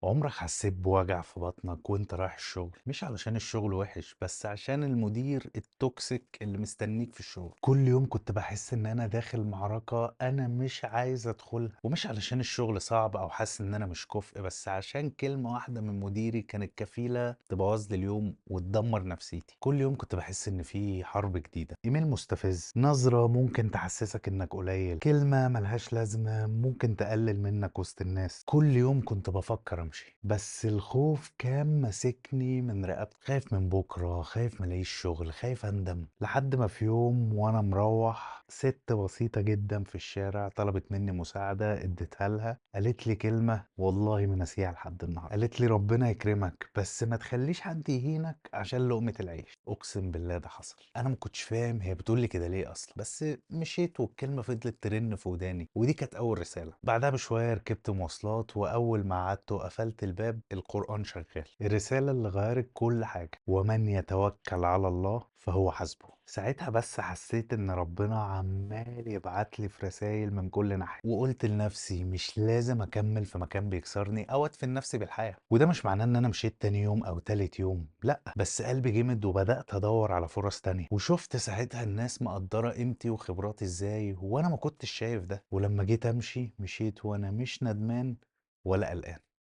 عمرك حسيت بوجع في بطنك وانت رايح الشغل؟ مش علشان الشغل وحش، بس عشان المدير التوكسيك اللي مستنيك في الشغل. كل يوم كنت بحس ان انا داخل معركة انا مش عايز ادخلها، ومش علشان الشغل صعب او حاسس ان انا مش كفء، بس عشان كلمة واحدة من مديري كانت كفيلة تبوظ لي اليوم وتدمر نفسيتي. كل يوم كنت بحس ان في حرب جديدة، ايميل مستفز، نظرة ممكن تحسسك انك قليل، كلمة ملهاش لازمة ممكن تقلل منك وسط الناس. كل يوم كنت بفكر امشي، بس الخوف كان ماسكني من رقبتي. خايف من بكرة، خايف ملاقيش شغل، خايف اندم. لحد ما في يوم وانا مروح ست بسيطة جدا في الشارع طلبت مني مساعدة، اديتها لها. قالت لي كلمة والله ما ناسيها لحد النهاردة. قالت لي ربنا يكرمك بس ما تخليش حد يهينك عشان لقمة العيش. اقسم بالله ده حصل. انا ما كنتش فاهم هي بتقول لي كده ليه اصلا، بس مشيت والكلمة فضلت ترن في وداني، ودي كانت اول رسالة. بعدها بشوية ركبت مواصلات، واول ما قعدت وقفلت الباب القرآن شغال، الرسالة اللي غيرت كل حاجة: ومن يتوكل على الله فهو حسبه. ساعتها بس حسيت ان ربنا عمال يبعت لي في رسائل من كل ناحية، وقلت لنفسي مش لازم اكمل في مكان بيكسرني او ادفن نفسي بالحياة. وده مش معناه ان انا مشيت تاني يوم او تالت يوم، لا، بس قلبي جمد وبدأت ادور على فرص تانية. وشفت ساعتها الناس مقدرة قيمتي وخبراتي ازاي، وانا ما كنتش شايف ده. ولما جيت امشي مشيت وانا مش ندمان ولا قلقان.